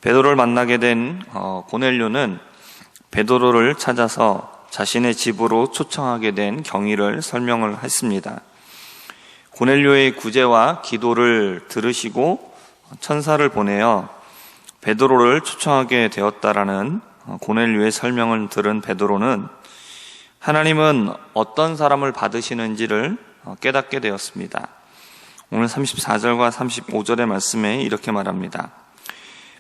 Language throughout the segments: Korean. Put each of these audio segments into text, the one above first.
베드로를 만나게 된 고넬료는 베드로를 찾아서 자신의 집으로 초청하게 된 경위를 설명을 했습니다. 고넬료의 구제와 기도를 들으시고 천사를 보내어 베드로를 초청하게 되었다라는 고넬료의 설명을 들은 베드로는 하나님은 어떤 사람을 받으시는지를 깨닫게 되었습니다. 오늘 34절과 35절의 말씀에 이렇게 말합니다.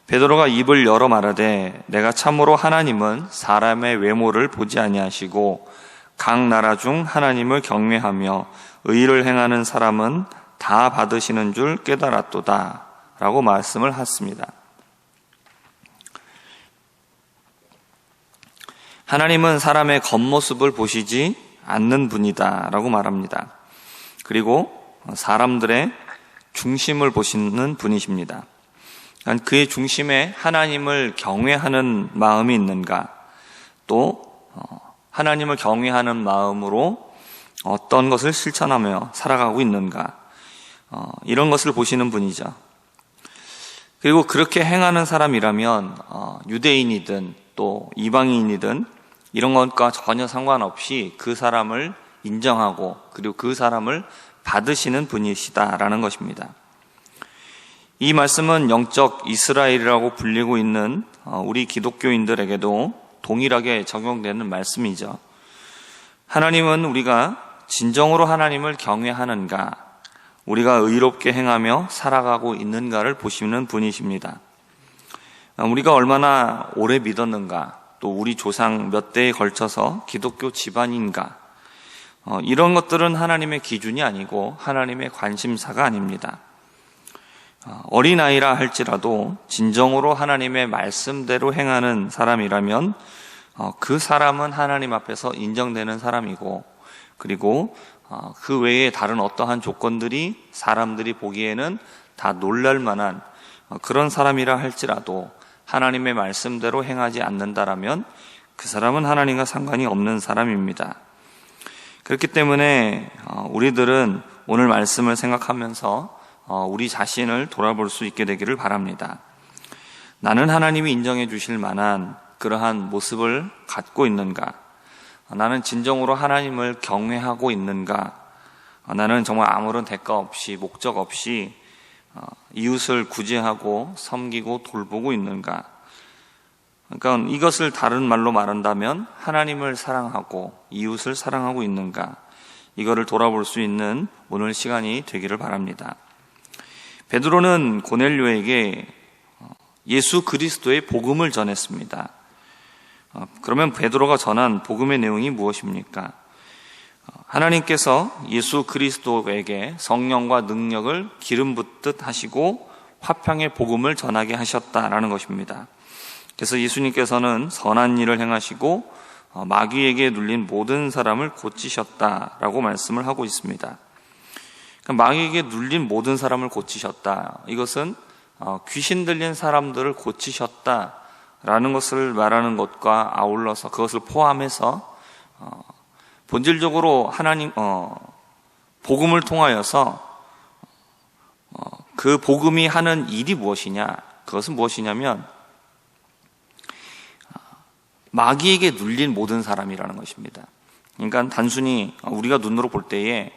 베드로가 입을 열어 말하되 내가 참으로 하나님은 사람의 외모를 보지 아니하시고 각 나라 중 하나님을 경외하며 의를 행하는 사람은 다 받으시는 줄 깨달았도다 라고 말씀을 하십니다. 하나님은 사람의 겉모습을 보시지 않는 분이다 라고 말합니다. 그리고 사람들의 중심을 보시는 분이십니다. 그의 중심에 하나님을 경외하는 마음이 있는가, 또 하나님을 경외하는 마음으로 어떤 것을 실천하며 살아가고 있는가, 이런 것을 보시는 분이죠. 그리고 그렇게 행하는 사람이라면 유대인이든 또 이방인이든 이런 것과 전혀 상관없이 그 사람을 인정하고 그리고 그 사람을 받으시는 분이시다라는 것입니다. 이 말씀은 영적 이스라엘이라고 불리고 있는 우리 기독교인들에게도 동일하게 적용되는 말씀이죠. 하나님은 우리가 진정으로 하나님을 경외하는가, 우리가 의롭게 행하며 살아가고 있는가를 보시는 분이십니다. 우리가 얼마나 오래 믿었는가, 또 우리 조상 몇 대에 걸쳐서 기독교 집안인가, 이런 것들은 하나님의 기준이 아니고 하나님의 관심사가 아닙니다. 어린아이라 할지라도 진정으로 하나님의 말씀대로 행하는 사람이라면 그 사람은 하나님 앞에서 인정되는 사람이고, 그리고 그 외에 다른 어떠한 조건들이 사람들이 보기에는 다 놀랄 만한 그런 사람이라 할지라도 하나님의 말씀대로 행하지 않는다라면 그 사람은 하나님과 상관이 없는 사람입니다. 그렇기 때문에 우리들은 오늘 말씀을 생각하면서 우리 자신을 돌아볼 수 있게 되기를 바랍니다. 나는 하나님이 인정해 주실 만한 그러한 모습을 갖고 있는가? 나는 진정으로 하나님을 경외하고 있는가? 나는 정말 아무런 대가 없이, 목적 없이 이웃을 구제하고 섬기고 돌보고 있는가? 그러니까 이것을 다른 말로 말한다면 하나님을 사랑하고 이웃을 사랑하고 있는가? 이거를 돌아볼 수 있는 오늘 시간이 되기를 바랍니다. 베드로는 고넬료에게 예수 그리스도의 복음을 전했습니다. 그러면 베드로가 전한 복음의 내용이 무엇입니까? 하나님께서 예수 그리스도에게 성령과 능력을 기름 붓듯 하시고 화평의 복음을 전하게 하셨다라는 것입니다. 그래서 예수님께서는 선한 일을 행하시고 마귀에게 눌린 모든 사람을 고치셨다라고 말씀을 하고 있습니다. 마귀에게 눌린 모든 사람을 고치셨다. 이것은 귀신 들린 사람들을 고치셨다라는 것을 말하는 것과 아울러서 그것을 포함해서 본질적으로 하나님 복음을 통하여서 그 복음이 하는 일이 무엇이냐? 그것은 무엇이냐면 마귀에게 눌린 모든 사람이라는 것입니다. 그러니까 단순히 우리가 눈으로 볼 때에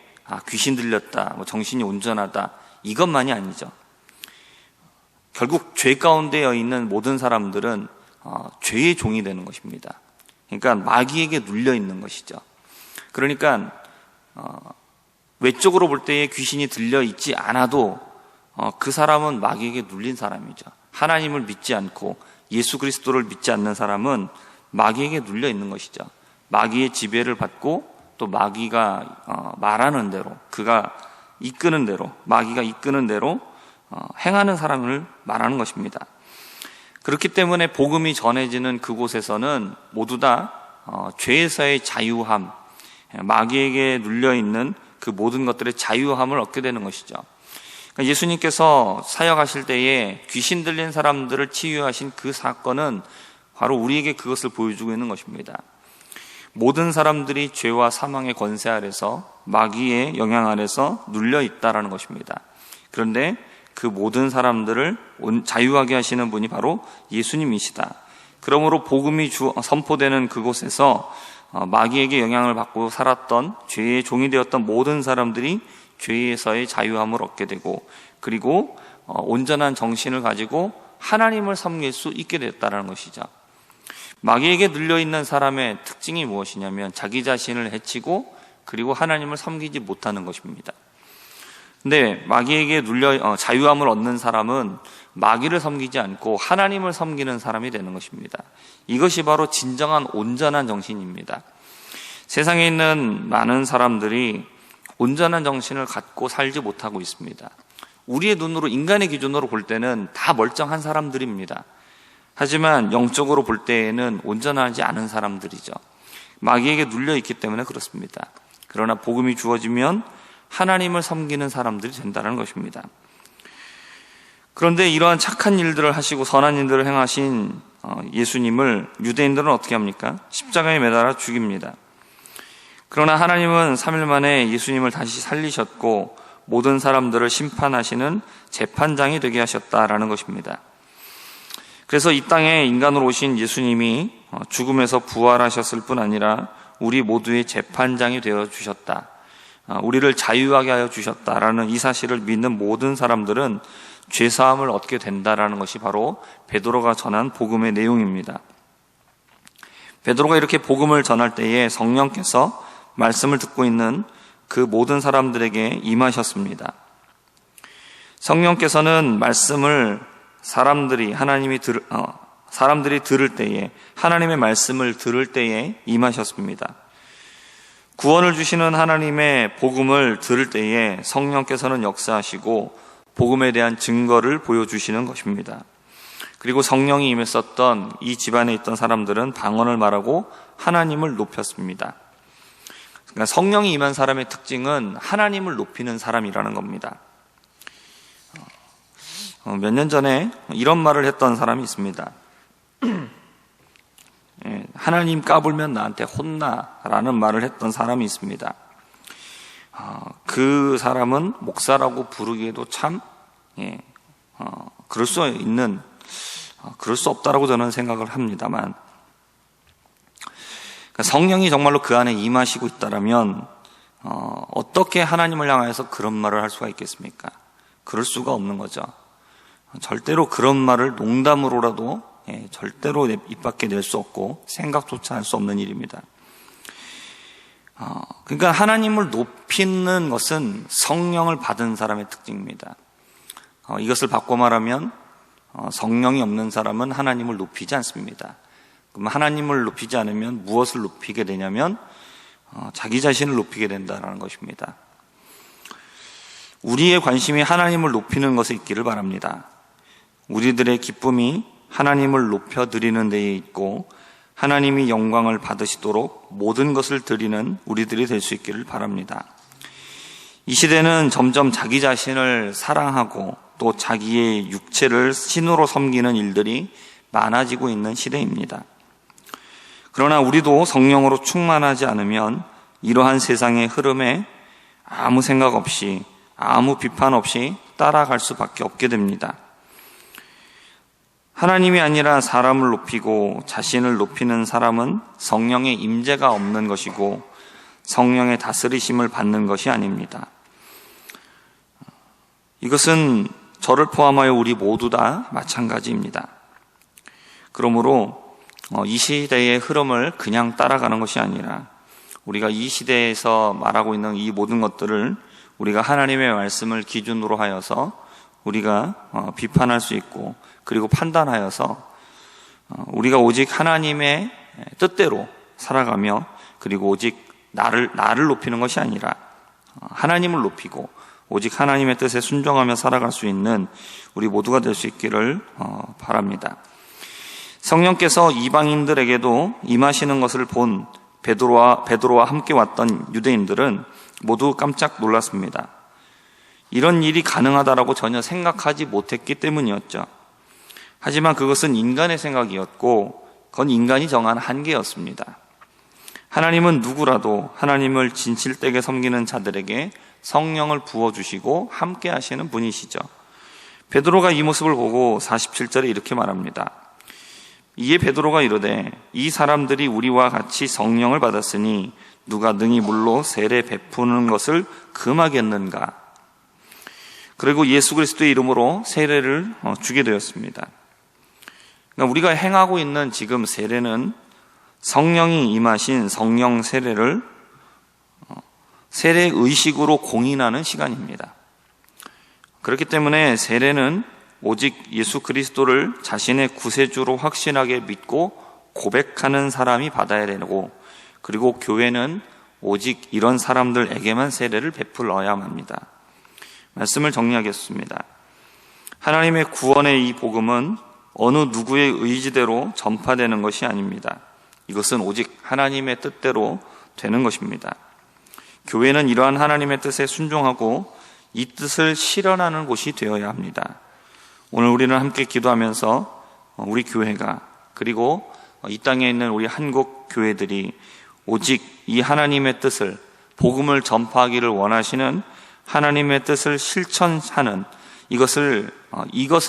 귀신 들렸다, 정신이 온전하다, 이것만이 아니죠. 결국 죄 가운데에 있는 모든 사람들은 죄의 종이 되는 것입니다. 그러니까 마귀에게 눌려 있는 것이죠. 그러니까 외적으로 볼 때에 귀신이 들려 있지 않아도 그 사람은 마귀에게 눌린 사람이죠. 하나님을 믿지 않고 예수 그리스도를 믿지 않는 사람은 마귀에게 눌려 있는 것이죠. 마귀의 지배를 받고 또 마귀가 말하는 대로, 그가 이끄는 대로, 마귀가 이끄는 대로 행하는 사람을 말하는 것입니다. 그렇기 때문에 복음이 전해지는 그곳에서는 모두 다 죄에서의 자유함, 마귀에게 눌려있는 그 모든 것들의 자유함을 얻게 되는 것이죠. 그러니까 예수님께서 사역하실 때에 귀신 들린 사람들을 치유하신 그 사건은 바로 우리에게 그것을 보여주고 있는 것입니다. 모든 사람들이 죄와 사망의 권세 아래서 마귀의 영향 아래서 눌려 있다라는 것입니다. 그런데 그 모든 사람들을 자유하게 하시는 분이 바로 예수님이시다. 그러므로 복음이 선포되는 그곳에서 마귀에게 영향을 받고 살았던 죄의 종이 되었던 모든 사람들이 죄에서의 자유함을 얻게 되고, 그리고 온전한 정신을 가지고 하나님을 섬길 수 있게 됐다는 것이죠. 마귀에게 눌려있는 사람의 특징이 무엇이냐면 자기 자신을 해치고 그리고 하나님을 섬기지 못하는 것입니다. 근데 마귀에게 자유함을 얻는 사람은 마귀를 섬기지 않고 하나님을 섬기는 사람이 되는 것입니다. 이것이 바로 진정한 온전한 정신입니다. 세상에 있는 많은 사람들이 온전한 정신을 갖고 살지 못하고 있습니다. 우리의 눈으로, 인간의 기준으로 볼 때는 다 멀쩡한 사람들입니다. 하지만 영적으로 볼 때에는 온전하지 않은 사람들이죠. 마귀에게 눌려있기 때문에 그렇습니다. 그러나 복음이 주어지면 하나님을 섬기는 사람들이 된다는 것입니다. 그런데 이러한 착한 일들을 하시고 선한 일들을 행하신 예수님을 유대인들은 어떻게 합니까? 십자가에 매달아 죽입니다. 그러나 하나님은 3일 만에 예수님을 다시 살리셨고 모든 사람들을 심판하시는 재판장이 되게 하셨다라는 것입니다. 그래서 이 땅에 인간으로 오신 예수님이 죽음에서 부활하셨을 뿐 아니라 우리 모두의 재판장이 되어 주셨다, 우리를 자유하게 하여 주셨다라는 이 사실을 믿는 모든 사람들은 죄사함을 얻게 된다라는 것이 바로 베드로가 전한 복음의 내용입니다. 베드로가 이렇게 복음을 전할 때에 성령께서 말씀을 듣고 있는 그 모든 사람들에게 임하셨습니다. 성령께서는 말씀을 사람들이 들을 때에, 하나님의 말씀을 들을 때에 임하셨습니다. 구원을 주시는 하나님의 복음을 들을 때에 성령께서는 역사하시고 복음에 대한 증거를 보여주시는 것입니다. 그리고 성령이 임했었던 이 집안에 있던 사람들은 방언을 말하고 하나님을 높였습니다. 그러니까 성령이 임한 사람의 특징은 하나님을 높이는 사람이라는 겁니다. 몇 년 전에 이런 말을 했던 사람이 있습니다. 하나님 까불면 나한테 혼나라는 말을 했던 사람이 있습니다. 그 사람은 목사라고 부르기에도 참 그럴 수 없다라고 저는 생각을 합니다만, 성령이 정말로 그 안에 임하시고 있다라면 어떻게 하나님을 향해서 그런 말을 할 수가 있겠습니까? 그럴 수가 없는 거죠. 절대로 그런 말을 농담으로라도 절대로 입 밖에 낼 수 없고 생각조차 할 수 없는 일입니다. 그러니까 하나님을 높이는 것은 성령을 받은 사람의 특징입니다. 이것을 바꿔 말하면 성령이 없는 사람은 하나님을 높이지 않습니다. 그럼 하나님을 높이지 않으면 무엇을 높이게 되냐면 자기 자신을 높이게 된다는 것입니다. 우리의 관심이 하나님을 높이는 것에 있기를 바랍니다. 우리들의 기쁨이 하나님을 높여드리는 데에 있고 하나님이 영광을 받으시도록 모든 것을 드리는 우리들이 될 수 있기를 바랍니다. 이 시대는 점점 자기 자신을 사랑하고 또 자기의 육체를 신으로 섬기는 일들이 많아지고 있는 시대입니다. 그러나 우리도 성령으로 충만하지 않으면 이러한 세상의 흐름에 아무 생각 없이, 아무 비판 없이 따라갈 수밖에 없게 됩니다. 하나님이 아니라 사람을 높이고 자신을 높이는 사람은 성령의 임재가 없는 것이고 성령의 다스리심을 받는 것이 아닙니다. 이것은 저를 포함하여 우리 모두 다 마찬가지입니다. 그러므로 이 시대의 흐름을 그냥 따라가는 것이 아니라 우리가 이 시대에서 말하고 있는 이 모든 것들을 우리가 하나님의 말씀을 기준으로 하여서 우리가 비판할 수 있고, 그리고 판단하여서 우리가 오직 하나님의 뜻대로 살아가며, 그리고 오직 나를 높이는 것이 아니라 하나님을 높이고 오직 하나님의 뜻에 순종하며 살아갈 수 있는 우리 모두가 될 수 있기를 바랍니다. 성령께서 이방인들에게도 임하시는 것을 본 베드로와 함께 왔던 유대인들은 모두 깜짝 놀랐습니다. 이런 일이 가능하다라고 전혀 생각하지 못했기 때문이었죠. 하지만 그것은 인간의 생각이었고 그건 인간이 정한 한계였습니다. 하나님은 누구라도 하나님을 진실되게 섬기는 자들에게 성령을 부어주시고 함께 하시는 분이시죠. 베드로가 이 모습을 보고 47절에 이렇게 말합니다. 이에 베드로가 이르되 이 사람들이 우리와 같이 성령을 받았으니 누가 능히 물로 세례 베푸는 것을 금하겠는가. 그리고 예수 그리스도의 이름으로 세례를 주게 되었습니다. 그러니까 우리가 행하고 있는 지금 세례는 성령이 임하신 성령 세례를 세례 의식으로 공인하는 시간입니다. 그렇기 때문에 세례는 오직 예수 그리스도를 자신의 구세주로 확신하게 믿고 고백하는 사람이 받아야 되고, 그리고 교회는 오직 이런 사람들에게만 세례를 베풀어야만 합니다. 말씀을 정리하겠습니다. 하나님의 구원의 이 복음은 어느 누구의 의지대로 전파되는 것이 아닙니다. 이것은 오직 하나님의 뜻대로 되는 것입니다. 교회는 이러한 하나님의 뜻에 순종하고 이 뜻을 실현하는 곳이 되어야 합니다. 오늘 우리는 함께 기도하면서 우리 교회가, 그리고 이 땅에 있는 우리 한국 교회들이 오직 이 하나님의 뜻을, 복음을 전파하기를 원하시는 하나님의 뜻을 실천하는 이것을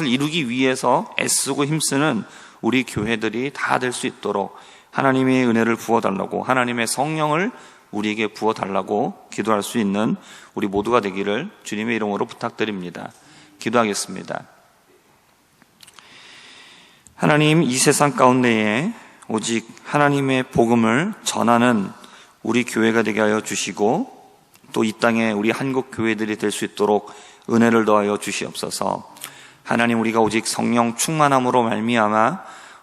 이루기 위해서 애쓰고 힘쓰는 우리 교회들이 다 될 수 있도록 하나님의 은혜를 부어달라고, 하나님의 성령을 우리에게 부어달라고 기도할 수 있는 우리 모두가 되기를 주님의 이름으로 부탁드립니다. 기도하겠습니다. 하나님, 이 세상 가운데에 오직 하나님의 복음을 전하는 우리 교회가 되게 하여 주시고, 또 이 땅에 우리 한국 교회들이 될 수 있도록 은혜를 더하여 주시옵소서. 하나님, 우리가 오직 성령 충만함으로 말미암아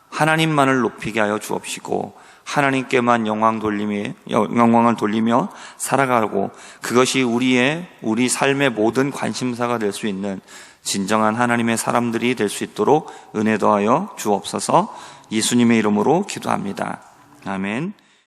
하나님만을 높이게 하여 주옵시고, 하나님께만 영광을 돌리며 살아가고, 그것이 우리 삶의 모든 관심사가 될 수 있는 진정한 하나님의 사람들이 될 수 있도록 은혜 더하여 주옵소서. 예수님의 이름으로 기도합니다. 아멘.